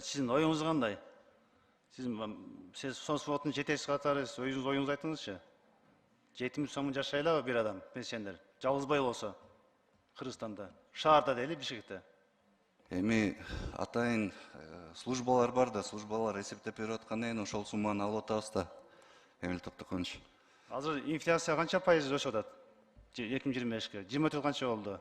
Sizin oyunuz qanday? Siz Сонсводтун жетекчиси катары өзүңүз оюңузду айтыңызчы. 70 сом жашайлабы bir адам, пенсионер? Жалгызбай болсо, Кыргызстанда, шаарда дейли, Бишкекте. Эми атайын службалар бар да, службалар эсептеп берип аткандан кийин ошол сумманы алып атабыз да. Эмил Токтоконович. Азыр инфляция канча пайыз өсүп атат? 2025-ке 24 канча болду?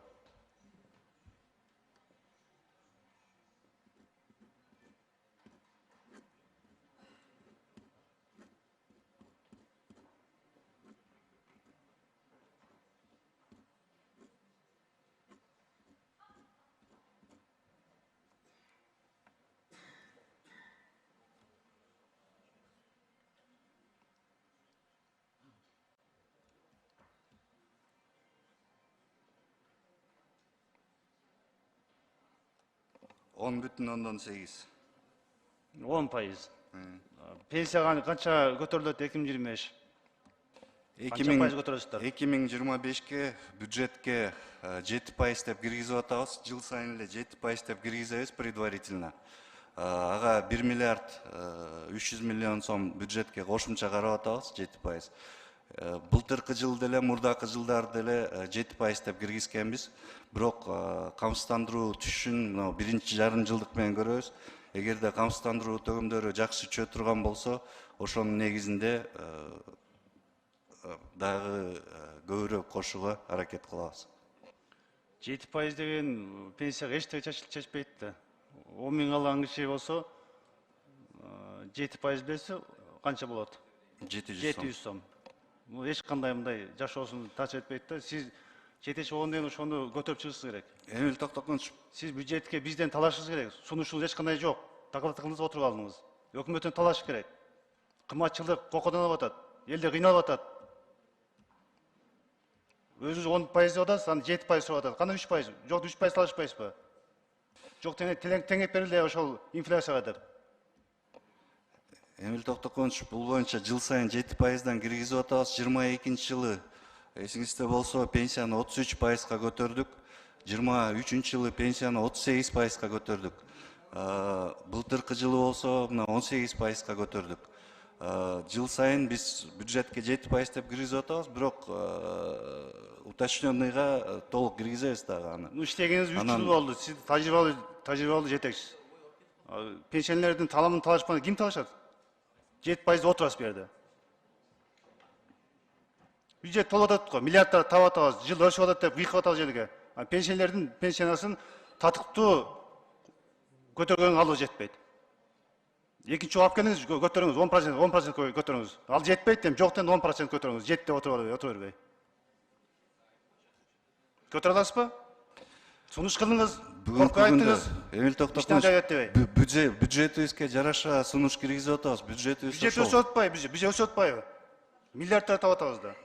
Он бүтүн ондон 8. 10%. Пенсия канча көтөрүлөт 2025? Канча пайыз көтөрөсүздөр? 2025-ке бюджетке 7% деп киргизип атабыз. Жыл сайын эле 7% деп киргизебиз предварительно. Ага 1 миллиард 300 миллион сом бюджетке кошумча карап атабыз 7%. Былтыркы жыл деле, мурдакы жылдар деле 7% деп киргизкенбиз. Бирок камсыздандыруу түшүшүн биринчи жарым жылдык менен көрөбүз. Эгерде камсыздандыруу төгүмдөрү жакшы чыга турган болсо, ошонун негизинде дагы көбүрөөк кошууга аракет кылабыз. 7% деген пенсияга эчтеке чечпейт да. 10 миң алган киши болсо 7% берсе канча болот? 700 сом. Бул эч кандай мындай жашоосун тач этпейт да. Сиз жетекчи болгондон кийин ошону көтөрүп чыгышыңыз керек. Эмил Токтоконович, Сиз бюджетке бизден талашыңыз керек. Сунушуңуз эч кандай жок. Доклад отуруп алдыңыз. Өкмөттөн талаш керек. Кымбатчылык кокодон алып атат. Элде кыйналып атат. Өзүңүз 10% деп атасыз, аны 7% сурап атат. Кандай 3%? Жок, 3% талашпайсызбы? Жок, теңеп бериле ошол инфляцияга деп. Эмил Токтоконович, бул боюнча жыл сайын 7%дан киргизип атабыз. 22-жылы эсиңизде болсо пенсияны 33%га көтөрдүк. 23-жылы пенсияны 38%га көтөрдүк. Былтыркы жылы болсо 18%га көтөрдүк. Жыл сайын биз бюджетке 7% деп киргизип атабыз, бирок уточненныйга толук киргизебиз дагы аны. Иштегениңиз 3 жыл болду. Сиз тажрыйбалуу жетекчи. Пенсионердин таламын талашпаганда ким талашат? 7% отурасыз бу жерде. Бюджет толуп атат го, миллиарддар таап атабыз, жыл өсүп атат деп кыйкып атабыз жерге. Пенсионердин пенсиясын татыктуу көтөргөнгө алуу жетпейт. Экинчи жолу алып келиңиз, көтөрүңүз, 10% көтөрүңүз. Ал жетпейт дем, жок дем 10% көтөрүңүз. 7 деп отура бербей. Көтөрө аласызбы? Сунуш кылдыңыз, коркуп айттыңыз. Эмил Токтоконович, бюджетибизге жараша сунуш киргизип атабыз. Бюджет өсүп атпайбы? Бюджет өсүп атпайбы? Миллиарддар таап атабыз да.